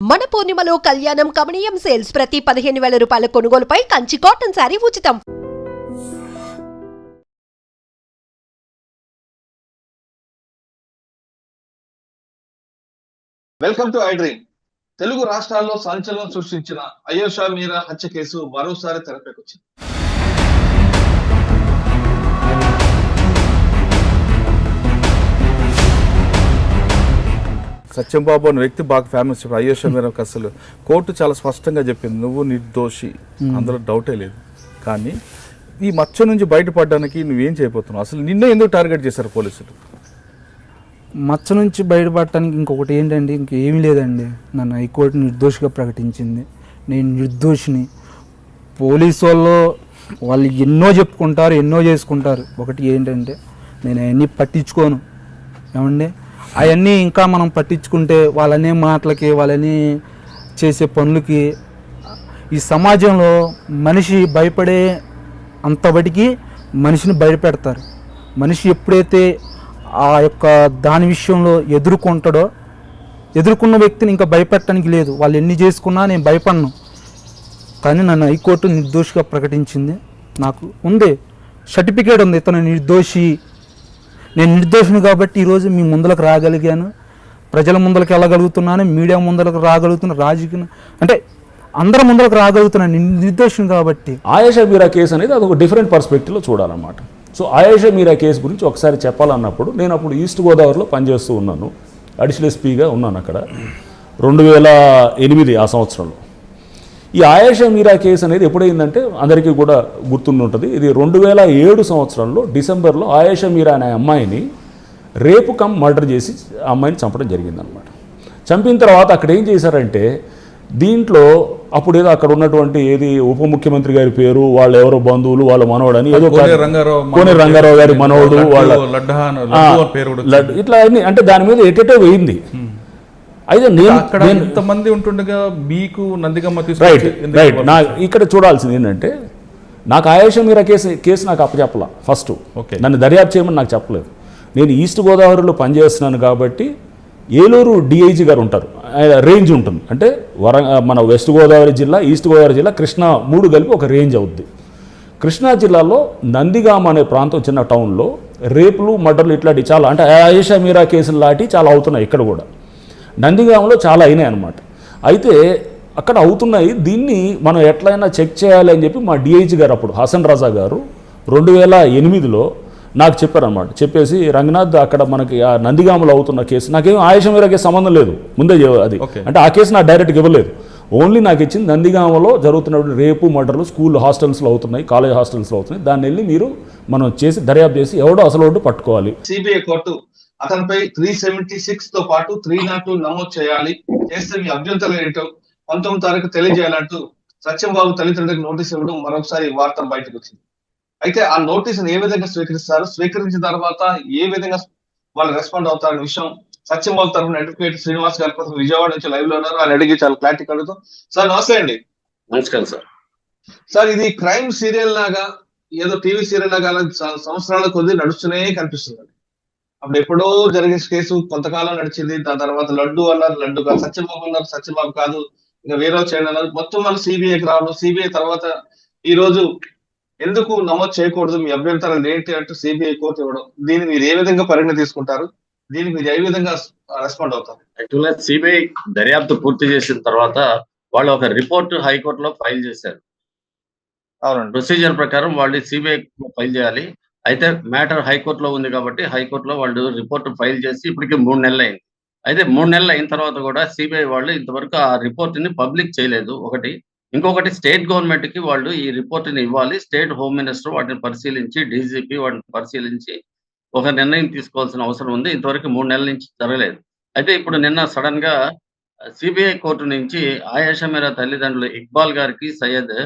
మన పూర్ణిమలో కళ్యాణం కమనీయం సేల్స్ ప్రతి 15,000 రూపాయల కొనుగోలుపై కంచి కాటన్ శారీ ఉచితం. Welcome to I dream. Telugu రాష్ట్రాల్లో సంచలనం సృష్టించిన అయేషా మీరా హత్య కేసు మరోసారి తెరపైకి వచ్చింది. సత్యంబాబు అనే వ్యక్తి బాగా ఫేమస్. అయేషా మీరాకి అసలు కోర్టు చాలా స్పష్టంగా చెప్పింది, నువ్వు నిర్దోషి, అందులో డౌటే లేదు. కానీ ఈ మచ్చ నుంచి బయటపడడానికి నువ్వేం చేయబోతున్నావు? అసలు నిన్నే ఎందుకు టార్గెట్ చేశారు పోలీసులు? మచ్చ నుంచి బయటపడటానికి ఇంకొకటి ఏంటండి, ఇంకేమీ లేదండి. నన్ను హైకోర్టు నిర్దోషిగా ప్రకటించింది. నేను నిర్దోషిని. పోలీసు వాళ్ళు ఎన్నో చెప్పుకుంటారు, ఎన్నో చేసుకుంటారు. ఒకటి ఏంటంటే నేను అవన్నీ పట్టించుకోను. ఏమండి, అవన్నీ ఇంకా మనం పట్టించుకుంటే వాళ్ళనే మాటలకి, వాళ్ళని చేసే పనులకి ఈ సమాజంలో మనిషి భయపడే అంతబడికి మనిషిని భయపెడతారు. మనిషి ఎప్పుడైతే ఆ యొక్క దాని విషయంలో ఎదుర్కొన్న వ్యక్తిని ఇంకా భయపెట్టడానికి లేదు. వాళ్ళు ఎన్ని చేసుకున్నా నేను భయపడను. కానీ నన్ను హైకోర్టు నిర్దోషిగా ప్రకటించింది. నాకు ఉంది, సర్టిఫికేట్ ఉంది, ఇతను నిర్దోషి. నేను నిర్దోషిని కాబట్టి ఈరోజు మీ ముందరకు రాగలిగాను, ప్రజల ముందరకు వెళ్ళగలుగుతున్నాను, మీడియా ముందరకు రాగలుగుతున్నాను, రాజకీయ అంటే అందరి ముందరకు రాగలుగుతున్నాను నిర్దోషిని కాబట్టి. ఆయేషా మీరా కేసు అనేది అదొక డిఫరెంట్ పర్స్పెక్టివ్లో చూడాలన్నమాట. సో ఆయేషా మీరా కేసు గురించి ఒకసారి చెప్పాలన్నప్పుడు, నేను అప్పుడు ఈస్ట్ గోదావరిలో పనిచేస్తూ ఉన్నాను, అడిషనల్ ఎస్పీగా ఉన్నాను అక్కడ 2008 ఆ సంవత్సరంలో. ఈ ఆయేషా మీరా కేసు అనేది ఎప్పుడైందంటే అందరికీ కూడా గుర్తుంటుంది. ఇది 2007 సంవత్సరంలో డిసెంబర్లో ఆయేషా మీరా అనే అమ్మాయిని రేపు మర్డర్ చేసి ఆ అమ్మాయిని చంపడం జరిగిందనమాట. చంపిన తర్వాత అక్కడ ఏం చేశారంటే, దీంట్లో అప్పుడు ఏదో అక్కడ ఉన్నటువంటి ఉప ముఖ్యమంత్రి గారి పేరు, వాళ్ళ ఎవరో బంధువులు, వాళ్ళ మనవడు అని ఏదో కోనే రంగారావు గారి మనవడు, వాళ్ళ ఇట్లా అన్ని అంటే దాని మీద ఎటెటో వేయింది. అయితే ఇంతమంది ఉంటుండగా మీకు నందిగమ్మ రైట్ నా ఇక్కడ చూడాల్సింది ఏంటంటే, నాకు ఆయేషా మీరా కేసు నాకు అప్పచెప్పలా. ఫస్ట్ నన్ను దర్యాప్తు చేయమని నాకు చెప్పలేదు. నేను ఈస్ట్ గోదావరిలో పనిచేస్తున్నాను కాబట్టి ఏలూరు డిఐజీ గారు ఉంటారు, రేంజ్ ఉంటుంది. అంటే మన వెస్ట్ గోదావరి జిల్లా, ఈస్ట్ గోదావరి జిల్లా, కృష్ణా 3 కలిపి ఒక రేంజ్ అవుద్ది. కృష్ణా జిల్లాలో నందిగామ అనే ప్రాంతం, చిన్న టౌన్లో రేపులు, మర్డర్లు ఇట్లాంటి చాలా, అంటే ఆయేషా మీరా కేసులు లాంటి చాలా అవుతున్నాయి. ఇక్కడ కూడా నందిగామలో చాలా అయినాయి అనమాట. అయితే అక్కడ అవుతున్నాయి, దీన్ని మనం ఎట్లయినా చెక్ చేయాలి అని చెప్పి మా డిఐజీ గారు అప్పుడు హసన్ రజా గారు 2008లో నాకు చెప్పారనమాట. చెప్పేసి, రంగనాథ్ అక్కడ మనకి ఆ నందిగామలో అవుతున్న కేసు, నాకేం ఆయేషా మీరా కేసు సంబంధం లేదు ముందే అది, అంటే ఆ కేసు నాకు డైరెక్ట్గా ఇవ్వలేదు. ఓన్లీ నాకు ఇచ్చింది నందిగామలో జరుగుతున్నటువంటి రేపు, మర్డర్లు స్కూల్ హాస్టల్స్లో అవుతున్నాయి, కాలేజ్ హాస్టల్స్లో అవుతున్నాయి, దాన్ని వెళ్ళి మనం చేసి దర్యాప్తు చేసి ఎవడో అసలు పట్టుకోవాలి. సిబిఐ కోర్టు అతనిపై 376 తో పాటు 302 నమోదు చేయాలి, చేస్తే మీ అభ్యంతరం ఏంటో 19వ తారీఖు తెలియజేయాలంటూ సత్యంబాబు తల్లిదండ్రులకు నోటీస్ ఇవ్వడం మరొకసారి వార్త బయటకు వచ్చింది. అయితే ఆ నోటీసును ఏ విధంగా స్వీకరిస్తారు, స్వీకరించిన తర్వాత ఏ విధంగా వాళ్ళు రెస్పాండ్ అవుతారనే విషయం సత్యంబాబు తరఫున అడ్వకేట్ శ్రీనివాస్ గారి కోసం విజయవాడ నుంచి లైవ్ లో ఉన్నారు. ఆయన అడిగి చాలా క్లారిటీ కలుగుతాం. సార్ నమస్తే అండి. నమస్కారం సార్. సార్, ఇది క్రైమ్ సీరియల్ లాగా, ఏదో టీవీ సీరియల్ లాగా సంవత్సరాల కొద్ది నడుస్తూనే కనిపిస్తుంది. అప్పుడు ఎప్పుడో జరిగే కేసు కొంతకాలం నడిచింది, దాని తర్వాత లడ్డు అన్నారు, లడ్డు కాదు, సత్యబాబు అన్నారు, సత్యబాబు కాదు, ఇంకా వేరే చేయడం అన్నారు, మొత్తం వాళ్ళు సిబిఐకి రావడం, సిబిఐ తర్వాత ఈ రోజు ఎందుకు నమోదు చేయకూడదు, మీ అభ్యంతరాలు ఏంటి అంటూ సిబిఐ కోర్టు ఇవ్వడం, దీన్ని మీరు ఏ విధంగా పరిగణ తీసుకుంటారు, దీనికి మీరు ఏ విధంగా రెస్పాండ్ అవుతారు? యాక్చువల్గా సిబిఐ దర్యాప్తు పూర్తి చేసిన తర్వాత వాళ్ళు ఒక రిపోర్ట్ హైకోర్టులో ఫైల్ చేశారు. అవునండి, ప్రొసీజర్ ప్రకారం వాళ్ళు సిబిఐ ఫైల్ చేయాలి. అయితే మ్యాటర్ హైకోర్టులో ఉంది కాబట్టి హైకోర్టులో వాళ్ళు రిపోర్ట్ ఫైల్ చేసి ఇప్పటికి 3 నెలలు అయింది. అయితే 3 నెలలు అయిన తర్వాత కూడా సిబిఐ వాళ్ళు ఇంతవరకు ఆ రిపోర్ట్ని పబ్లిక్ చేయలేదు. ఒకటి. ఇంకొకటి, స్టేట్ గవర్నమెంట్ కి వాళ్ళు ఈ రిపోర్ట్ని ఇవ్వాలి. స్టేట్ హోమ్ మినిస్టర్ వాటిని పరిశీలించి, డీజీపీ వాటిని పరిశీలించి ఒక నిర్ణయం తీసుకోవాల్సిన అవసరం ఉంది. ఇంతవరకు 3 నెలల నుంచి జరగలేదు. అయితే ఇప్పుడు నిన్న సడన్ గా సిబిఐ కోర్టు నుంచి ఆయేషా మీరా తల్లిదండ్రులు ఇక్బాల్ గారికి, సయ్యద్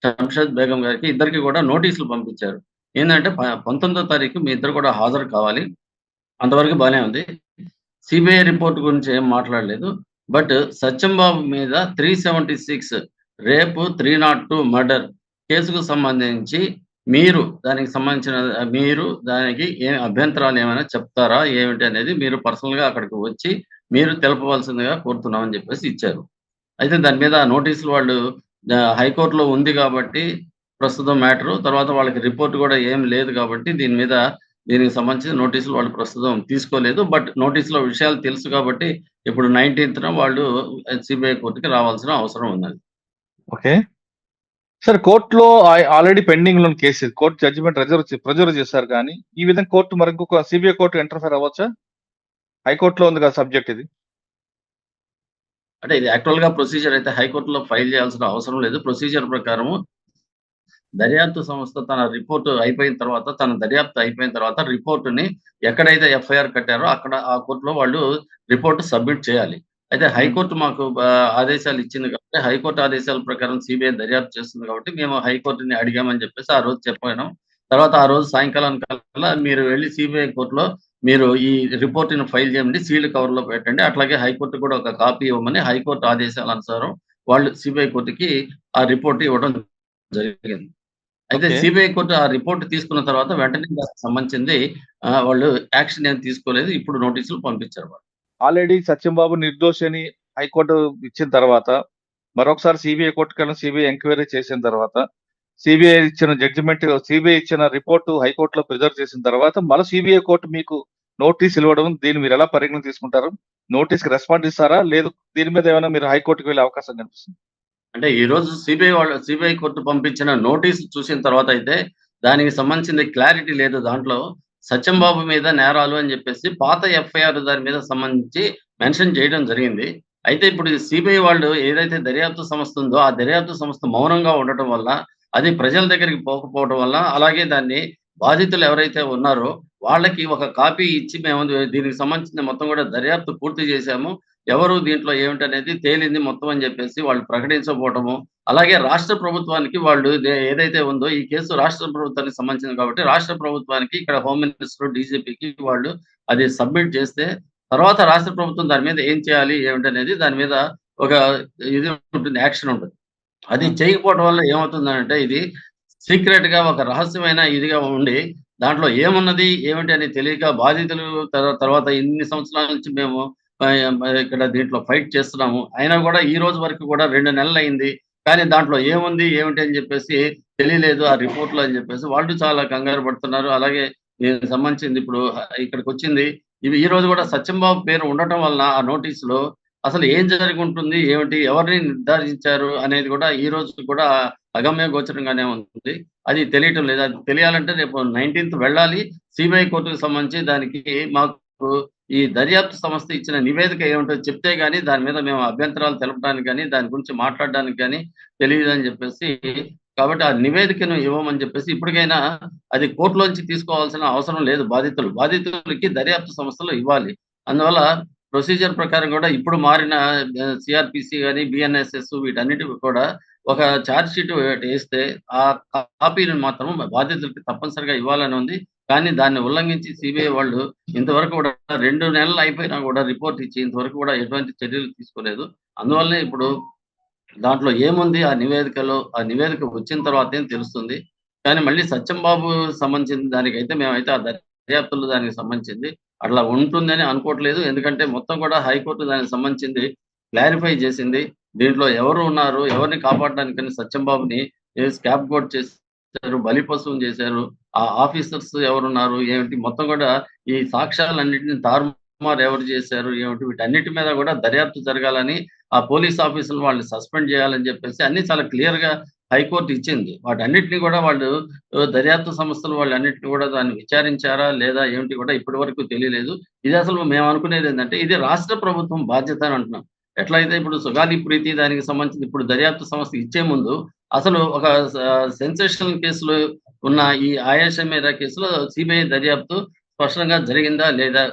షంషద్ బేగం గారికి ఇద్దరికి కూడా నోటీసులు పంపించారు. ఏంటంటే 19వ తారీఖు మీ ఇద్దరు కూడా హాజరు కావాలి. అంతవరకు బాగానే ఉంది. సిబిఐ రిపోర్ట్ గురించి ఏం మాట్లాడలేదు. బట్ సత్యంబాబు మీద 376 రేపు, 302 మర్డర్ కేసుకు సంబంధించి దానికి ఏం అభ్యంతరాలు ఏమైనా చెప్తారా ఏమిటి అనేది మీరు పర్సనల్ గా అక్కడికి వచ్చి మీరు తెలపవలసిందిగా కోరుతున్నామని చెప్పేసి ఇచ్చారు. అయితే దాని మీద నోటీసులు వాళ్ళు హైకోర్టులో ఉంది కాబట్టి ప్రస్తుతం మ్యాటరు. తర్వాత వాళ్ళకి రిపోర్ట్ కూడా ఏం లేదు కాబట్టి దీనికి సంబంధించిన నోటీసులు వాళ్ళు ప్రస్తుతం తీసుకోలేదు. బట్ నోటీసులో విషయాలు తెలుసు కాబట్టి ఇప్పుడు 19థ్ వాళ్ళు సిబిఐ కోర్టుకి రావాల్సిన అవసరం ఉన్నది. ఓకే. సార్, కోర్టులో ఆల్రెడీ పెండింగ్ లో కేసు ఇది. కోర్టు జడ్జిమెంట్ ప్రిజర్వ్ చేశారు, కానీ ఈ విధంగా కోర్టు మరి ఇంకొక సిబిఐ కోర్టు ఇంటర్ఫేర్ అవ్వచ్చా? హైకోర్టులో ఉంది కదా సబ్జెక్ట్ ఇది. అంటే ఇది యాక్చువల్‌గా ప్రొసీజర్ అయితే హైకోర్టులో ఫైల్ చేయాల్సిన అవసరం లేదు. ప్రొసీజర్ ప్రకారము దర్యాప్తు సంస్థ తన దర్యాప్తు అయిపోయిన తర్వాత రిపోర్ట్‌ని ఎక్కడైతే ఎఫ్ఐఆర్ కట్టారో అక్కడ ఆ కోర్టులో వాళ్ళు రిపోర్ట్ సబ్మిట్ చేయాలి. అయితే హైకోర్టు మాకు ఆదేశాలు ఇచ్చింది కాబట్టి హైకోర్టు ఆదేశాల ప్రకారం సిబిఐ దర్యాప్తు చేస్తుంది కాబట్టి మేము హైకోర్టుని అడిగామని చెప్పేసి ఆ రోజు చెప్పాను. తర్వాత ఆ రోజు సాయంకాలానికల్లా మీరు వెళ్లి సిబిఐ కోర్టులో మీరు ఈ రిపోర్ట్‌ని ఫైల్ చేయండి. సీల్డ్ కవర్‌లో పెట్టండి. అట్లాగే హైకోర్టు కూడా ఒక కాపీ ఇవ్వమని హైకోర్టు ఆదేశాల అనుసారం వాళ్ళు సిబిఐ కోర్టుకి ఆ రిపోర్ట్ ఇవ్వడం జరిగింది. అయితే ఓకే. సిబిఐ కోర్టు ఆ రిపోర్ట్ తీసుకున్న తర్వాత వెంటనే దానికి సంబంధించింది వాళ్ళు యాక్షన్ ఏం తీసుకోలేదు. ఇప్పుడు నోటీసులు పంపించారు వాళ్ళు. ఆల్రెడీ సత్యంబాబు నిర్దోషి అని హైకోర్టు ఇచ్చిన తర్వాత మరొకసారి సిబిఐ కోర్టుకెళ్ళి సిబిఐ ఎంక్వైరీ చేసిన తర్వాత సిబిఐ ఇచ్చిన రిపోర్టు హైకోర్టులో ప్రిజర్వ్ చేసిన తర్వాత మళ్ళీ సిబిఐ కోర్టు మీకు నోటీస్ ఇవ్వడం, దీన్ని మీరు ఎలా పరిగణన తీసుకుంటారు? నోటీస్ కి రెస్పాండ్ ఇస్తారా? లేదు దీని మీద ఏమైనా మీరు హైకోర్టుకి వెళ్ళే అవకాశం కనిపిస్తుంది? అంటే ఈరోజు సిబిఐ కోర్టు పంపించిన నోటీసు చూసిన తర్వాత అయితే దానికి సంబంధించిన క్లారిటీ లేదు. దాంట్లో సత్యంబాబు మీద నేరాలు అని చెప్పేసి పాత ఎఫ్ఐఆర్ దాని మీద సంబంధించి మెన్షన్ చేయడం జరిగింది. అయితే ఇప్పుడు సిబిఐ వాళ్ళు ఏదైతే దర్యాప్తు సంస్థ ఉందో ఆ దర్యాప్తు సంస్థ మౌనంగా ఉండటం వల్ల, అది ప్రజల దగ్గరికి పోకపోవడం వల్ల, అలాగే దాన్ని బాధితులు ఎవరైతే ఉన్నారో వాళ్ళకి ఒక కాపీ ఇచ్చి మేము దీనికి సంబంధించిన మొత్తం కూడా దర్యాప్తు పూర్తి చేశాము. ఎవరు దీంట్లో ఏమిటనేది తేలింది మొత్తం అని చెప్పేసి వాళ్ళు ప్రకటించకపోవటము. అలాగే రాష్ట్ర ప్రభుత్వానికి వాళ్ళు ఏదైతే ఉందో ఈ కేసు రాష్ట్ర ప్రభుత్వానికి సంబంధించింది కాబట్టి రాష్ట్ర ప్రభుత్వానికి ఇక్కడ హోమ్ మినిస్టర్, డీజీపీకి వాళ్ళు అది సబ్మిట్ చేస్తే తర్వాత రాష్ట్ర ప్రభుత్వం దాని మీద ఏం చేయాలి ఏమిటనేది దాని మీద ఒక ఇది ఉంటుంది, యాక్షన్ ఉంటుంది. అది చేయకపోవడం వల్ల ఏమవుతుందంటే ఇది సీక్రెట్‌గా ఒక రహస్యమైన ఇదిగా ఉండి దాంట్లో ఏమున్నది ఏమిటి అని తెలియక బాధితులు తర్వాత ఇన్ని సంవత్సరాల నుంచి మేము ఇక్కడ దీంట్లో ఫైట్ చేస్తున్నాము. అయినా కూడా ఈ రోజు వరకు కూడా 2 నెలలయింది. కానీ దాంట్లో ఏముంది ఏమిటి అని చెప్పేసి తెలియలేదు ఆ రిపోర్ట్‌లో అని చెప్పేసి వాళ్ళు చాలా కంగారు పడుతున్నారు. అలాగే దీనికి సంబంధించింది ఇప్పుడు ఇక్కడికొచ్చింది. ఈ రోజు కూడా సత్యంబాబు పేరు ఉండటం వలన ఆ నోటీస్‌లో అసలు ఏం జరిగి ఉంటుంది? ఏమిటి? ఎవరిని నిర్ధారించారు? అనేది కూడా ఈ రోజు కూడా అగమ్య గోచరంగానే ఉంది. అది తెలియటం లేదు. అది తెలియాలంటే రేపు 19థ్ వెళ్ళాలి. సిబిఐ కోర్టుకు సంబంధించి దానికి మాకు ఈ దర్యాప్తు సంస్థ ఇచ్చిన నివేదిక ఏమిటో చెప్తే గాని దాని మీద మేము అభ్యంతరాలు తెలపడానికి గాని, దాని గురించి మాట్లాడడానికి గాని తెలీదని చెప్పేసి కాబట్టి ఆ నివేదికను ఇవ్వమని చెప్పేసి ఇప్పటికైనా అది కోర్టులోంచి తీసుకోవాల్సిన అవసరం లేదు బాధితులకి దర్యాప్తు సంస్థలు ఇవ్వాలి. అందువల్ల ప్రొసీజర్ ప్రకారం కూడా ఇప్పుడు మారిన సిఆర్‌పిసి గాని, బిఎన్ఎస్ఎస్ వీటన్నిటికి కూడా ఒక చార్జ్ షీట్ వేస్తే ఆ కాపీని మాత్రం బాధితులకి తప్పనిసరిగా ఇవ్వాలని ఉంది. కానీ దాన్ని ఉల్లంఘించి సిబిఐ వాళ్ళు ఇంతవరకు కూడా 2 నెలలు అయిపోయినా కూడా రిపోర్ట్ ఇచ్చి ఇంతవరకు కూడా ఎటువంటి చర్యలు తీసుకోలేదు. అందువల్లనే ఇప్పుడు దాంట్లో ఏముంది ఆ నివేదిక వచ్చిన తర్వాతే తెలుస్తుంది. కానీ మళ్ళీ సత్యంబాబు సంబంధించిన దానికైతే మేమైతే ఆ దర్యాప్తులో దానికి సంబంధించింది అట్లా ఉంటుందని అనుకోవట్లేదు. ఎందుకంటే మొత్తం కూడా హైకోర్టు దానికి సంబంధించింది క్లారిఫై చేసింది. దీంట్లో ఎవరు ఉన్నారు? ఎవరిని కాపాడడానికని సత్యంబాబుని స్కాప్ గోట్ చేశారు, బలిపశువుని చేశారు. ఆ ఆఫీసర్స్ ఎవరున్నారు? ఏమిటి? మొత్తం కూడా ఈ సాక్ష్యాలన్నిటిని తారుమారు ఎవరు చేశారు? ఏమిటి? వీటన్నిటి మీద కూడా దర్యాప్తు జరగాలని ఆ పోలీస్ ఆఫీసర్‌లు వాళ్ళని సస్పెండ్ చేయాలని చెప్పేసి అన్నీ చాలా క్లియర్‌గా హైకోర్టు ఇచ్చింది. వాటన్నిటిని కూడా వాళ్ళు దర్యాప్తు సంస్థలు వాళ్ళన్నిటిని కూడా దాన్ని విచారించారా? లేదా? ఏమిటి కూడా ఇప్పటి వరకు తెలియలేదు. ఇది అసలు మేము అనుకునేది ఏందంటే ఇది రాష్ట్ర ప్రభుత్వం బాధ్యత అని అంటున్నాం. ఎట్లయితే ఇప్పుడు సుగాలి ప్రీతి దానికి సంబంధించి ఇప్పుడు దర్యాప్తు సంస్థ ఇచ్చే ముందు అసలు ఒక సెన్సేషనల్ కేసులు ఉన్న ఈ ఆయేషా మీరా కేసులో సిబిఐ దర్యాప్తు స్పష్టంగా జరిగిందా? లేదా?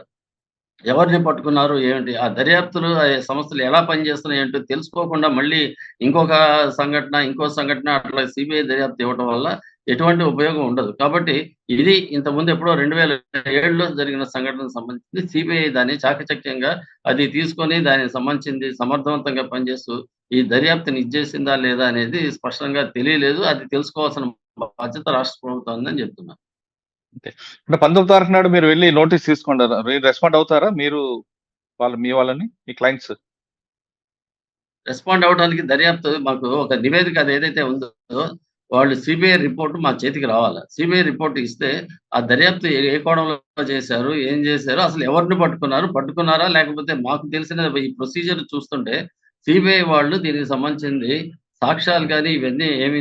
ఎవరిని పట్టుకున్నారు? ఏమిటి? ఆ దర్యాప్తులు ఆ సంస్థలు ఎలా పనిచేస్తున్నాయి ఏంటో తెలుసుకోకుండా మళ్ళీ ఇంకో సంఘటన అట్లా సిబిఐ దర్యాప్తు ఇవ్వటం వల్ల ఎటువంటి ఉపయోగం ఉండదు. కాబట్టి ఇది ఇంతకుముందు ఎప్పుడో 2007లో జరిగిన సంఘటనకు సంబంధించి సిబిఐ దాన్ని చాకచక్యంగా అది తీసుకొని దానికి సంబంధించింది సమర్థవంతంగా పనిచేస్తూ ఈ దర్యాప్తుని ఇచ్చేసిందా లేదా అనేది స్పష్టంగా తెలియలేదు. అది తెలుసుకోవాల్సిన బాధ్యత రాష్ట్ర ప్రభుత్వం ఉందని చెప్తున్నా. అంటే 19వ తారీఖు నాడు మీరు వెళ్ళి నోటీస్ తీసుకుంటారా? రెస్పాండ్ అవుతారా మీరు? మీ వాళ్ళని మీ క్లయింట్స్? రెస్పాండ్ అవ్వడానికి దర్యాప్తు మాకు ఒక నివేదిక అది ఏదైతే ఉందో వాళ్ళు సిబిఐ రిపోర్ట్ మా చేతికి రావాలి. సిబిఐ రిపోర్ట్ ఇస్తే ఆ దర్యాప్తు ఏ కోణంలో చేశారు, ఏం చేశారు, అసలు ఎవరిని పట్టుకున్నారా లేకపోతే మాకు తెలిసిన ఈ ప్రొసీజర్ చూస్తుంటే సిబిఐ వాళ్ళు దీనికి సంబంధించింది సాక్ష్యాలు కానీ ఇవన్నీ ఏమి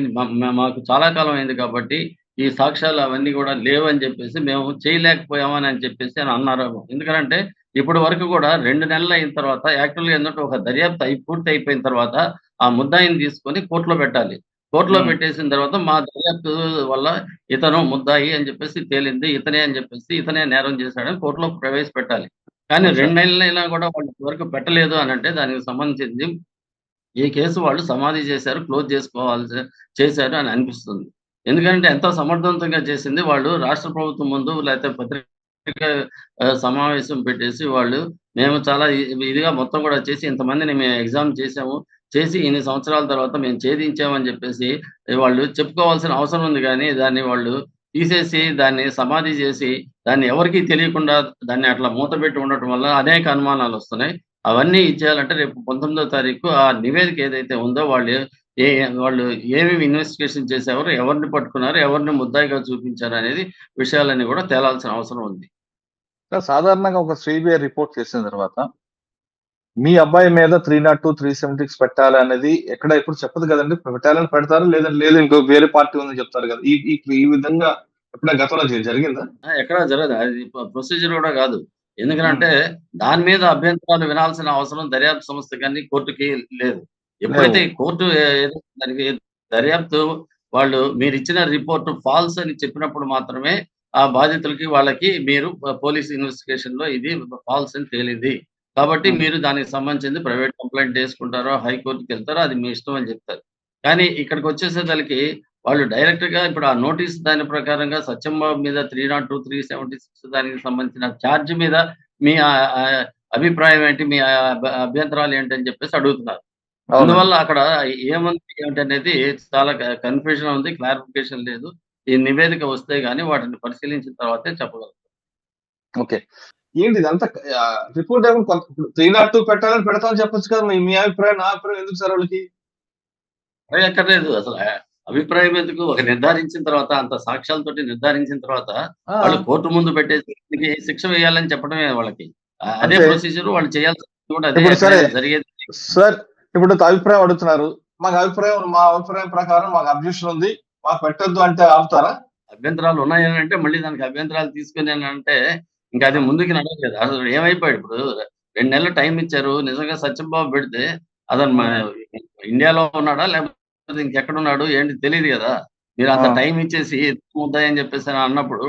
మాకు చాలా కాలం అయింది కాబట్టి ఈ సాక్ష్యాలు అవన్నీ కూడా లేవని చెప్పేసి మేము చేయలేకపోయామని అని చెప్పేసి అని అన్నారు. ఎందుకంటే ఇప్పటి వరకు కూడా 2 నెలలు అయిన తర్వాత యాక్చువల్‌గా ఏందంటే ఒక దర్యాప్తు పూర్తి అయిపోయిన తర్వాత ఆ ముద్దాయిని తీసుకొని కోర్టులో పెట్టాలి. కోర్టులో పెట్టేసిన తర్వాత మా దర్యాప్తు వల్ల ఇతను ముద్దాయి అని చెప్పేసి తేలింది. ఇతనే నేరం చేశాడని కోర్టులో ప్రవేశపెట్టాలి. కానీ 2 నెలలైనా కూడా వాళ్ళు ఇంతవరకు పెట్టలేదు అనంటే దానికి సంబంధించింది ఈ కేసు వాళ్ళు సమాధి చేశారు, క్లోజ్ చేశారు అని అనిపిస్తుంది. ఎందుకంటే ఎంతో సమర్థవంతంగా చేసింది వాళ్ళు రాష్ట్ర ప్రభుత్వం ముందు లేకపోతే పత్రికా సమావేశం పెట్టేసి వాళ్ళు మేము చాలా ఇదిగా మొత్తం కూడా చేసి ఇంతమందిని మేము ఎగ్జామ్ చేసాము. చేసి ఇన్ని సంవత్సరాల తర్వాత మేము ఛేదించామని చెప్పేసి వాళ్ళు చెప్పుకోవాల్సిన అవసరం ఉంది కానీ దాన్ని వాళ్ళు తీసేసి దాన్ని సమాధి చేసి దాన్ని ఎవరికీ తెలియకుండా దాన్ని అట్లా మూతపెట్టి ఉండటం వల్ల అనేక అనుమానాలు వస్తున్నాయి. అవన్నీ ఇచ్చేయాలంటే రేపు 19వ తారీఖు ఆ నివేదిక ఏదైతే ఉందో వాళ్ళు ఏమేమి ఇన్వెస్టిగేషన్ చేసేవారు, ఎవరిని పట్టుకున్నారు, ఎవరిని ముద్దాయిగా చూపించారు అనేది విషయాలన్నీ కూడా తేలాల్సిన అవసరం ఉంది. సాధారణంగా ఒక సిబిఐ రిపోర్ట్ చేసిన తర్వాత మీ అబ్బాయి మీద 302, 376 పెట్టాలి అనేది ఎప్పుడు చెప్పదు కదండి. పెట్టాలని పెడతారు, లేదు ఇంకో వేరే పార్టీ ఉందని చెప్తారు కదా. ఈ విధంగా ఎప్పుడైనా గతంలో జరిగిందా? ఎక్కడా జరగదు. అది ప్రొసీజర్ కూడా కాదు. ఎందుకంటే దాని మీద అభ్యంతరాలు వినాల్సిన అవసరం దర్యాప్తు సంస్థ కానీ కోర్టుకి లేదు. ఎప్పుడైతే కోర్టు దానికి దర్యాప్తు వాళ్ళు మీరు ఇచ్చిన రిపోర్ట్ ఫాల్స్ అని చెప్పినప్పుడు మాత్రమే ఆ బాధితులకి వాళ్ళకి మీరు పోలీస్ ఇన్వెస్టిగేషన్ లో ఇది ఫాల్స్ అని తేలింది కాబట్టి మీరు దానికి సంబంధించింది ప్రైవేట్ కంప్లైంట్ చేసుకుంటారో హైకోర్టుకి వెళ్తారో అది మీ ఇష్టం అని చెప్తారు. కానీ ఇక్కడికి వచ్చేసేసరికి వాళ్ళు డైరెక్ట్ గా ఇప్పుడు ఆ నోటీస్ దాని ప్రకారంగా సత్యంబాబు మీద 302, 376 దానికి సంబంధించిన ఛార్జ్ మీద మీ అభిప్రాయం ఏంటి, మీ అభ్యంతరాలు ఏంటి అని చెప్పేసి అడుగుతున్నారు. అందువల్ల అక్కడ ఏముంది ఏంటనేది చాలా కన్ఫ్యూజన్ ఉంది, క్లారిఫికేషన్ లేదు. ఈ నివేదిక వస్తే గానీ వాటిని పరిశీలించిన తర్వాతే చెప్పగలుగుతాం. ఓకే, ఏంటి ఇదంతా రిపోర్ట్ ఏమో 302 పెట్టాలని పెడతామని చెప్పొచ్చు కదా. మీ అభిప్రాయం, నా అభిప్రాయం ఎందుకు సార్ వాళ్ళకి ఎక్కర్లేదు. అసలు అభిప్రాయం ఎందుకు? ఒక నిర్ధారించిన తర్వాత అంత సాక్ష్యాలతోటి నిర్ధారించిన తర్వాత వాళ్ళు కోర్టు ముందు పెట్టేసి శిక్ష వేయాలని చెప్పడమే వాళ్ళకి. అదే ప్రొసీజర్ వాళ్ళు చేయాల్సి కూడా అదే జరిగేది. సార్ ఇప్పుడు అభిప్రాయం అడుగుతున్నారు, మా అభిప్రాయం ప్రకారం మాకు అబ్జెక్షన్ ఉంది, మాకు పెట్టొద్దు అంటే ఆపుతారా? అభ్యంతరాలు ఉన్నాయని అంటే మళ్ళీ దానికి అభ్యంతరాలు తీసుకుని అంటే ఇంకా అది ముందుకు నడవలేదు. అసలు ఏమైపోయాడు? ఇప్పుడు 2 నెలలు టైం ఇచ్చారు. నిజంగా సత్యంబాబు పెడితే అతను ఇండియాలో ఉన్నాడా లేకపోతే ఇంకెక్కడున్నాడు ఏంటి తెలియదు కదా. మీరు అంత టైం ఇచ్చేసి ముద్దాయని చెప్పేసి అన్నప్పుడు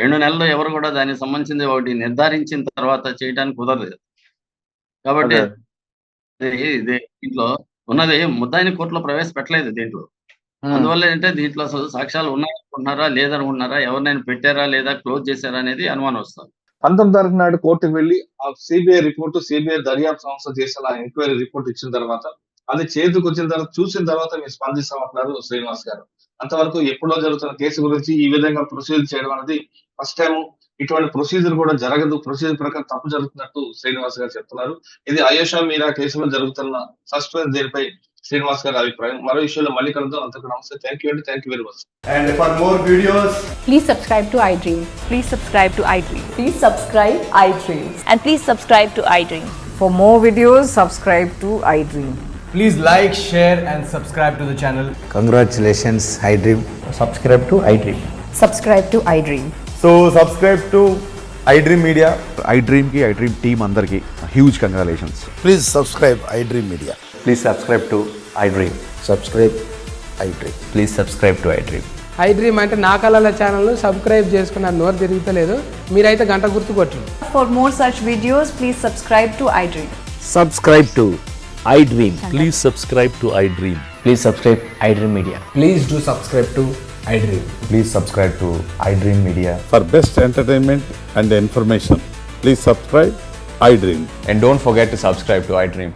2 నెలల్లో ఎవరు కూడా దానికి సంబంధించింది ఒకటి నిర్ధారించిన తర్వాత చేయడానికి కుదరలేదు. కాబట్టి దీంట్లో ఉన్నది ముద్దాయిని కోర్టులో ప్రవేశపెట్టలేదు దీంట్లో. అందువల్ల ఏంటంటే దీంట్లో అసలు సాక్ష్యాలు ఉన్నాయనుకుంటున్నారా లేదనుకుంటున్నారా, ఎవరినైనా పెట్టారా లేదా క్లోజ్ చేశారా అనేది అనుమానం వస్తుంది. 19వ తారీఖు నాడు కోర్టుకు వెళ్లి ఆ సిబిఐ రిపోర్టు, సిబిఐ దర్యాప్తు సంస్థ చేసిన ఎంక్వైరీ రిపోర్ట్ ఇచ్చిన తర్వాత అది చేతికి వచ్చిన తర్వాత చూసిన తర్వాత మీరు స్పందిస్తామంటున్నారు శ్రీనివాస్ గారు. అంతవరకు ఎప్పుడో జరుగుతున్న కేసు గురించి ఈ విధంగా ప్రొసీజర్ చేయడం అనేది ఫస్ట్ టైం. ఇటువంటి ప్రొసీజర్ కూడా జరగదు, ప్రొసీజర్ ప్రకారం తప్పు జరుగుతున్నట్టు శ్రీనివాస్ గారు చెప్తున్నారు. ఇది ఆయేషా మీరా కేసులో జరుగుతున్న సస్పెన్స్ దీనిపై శ్రీనివాస్ గారి అభిప్రాయం. మరో విషయంలో మళ్ళీ కలుద్దాం. అంతకు నమస్తే. Thank you very much. And for more videos, please subscribe to iDream. Please subscribe to iDream. Please subscribe iDream. And please subscribe to iDream. For more videos, subscribe to iDream. please like, share and subscribe to the channel. Congratulations, iDream. Subscribe to iDream. Subscribe to iDream. So subscribe to iDream Media. iDream ki iDream team andarki huge congratulations. Please subscribe iDream Media. Please subscribe to iDream. Subscribe iDream. Please subscribe to iDream. iDream అంటే నా కళల channel subscribe చేసుకున్నారు, నోరు తిరుగుతలేదు. మీరైతే గంట గుర్తు కొట్టండి. For more such videos, please subscribe to iDream. Subscribe to iDream. Please subscribe to iDream. Please subscribe iDream Media. Please do subscribe to iDream. Please subscribe to iDream Media. For best entertainment and information, please subscribe iDream. And don't forget to subscribe to iDream.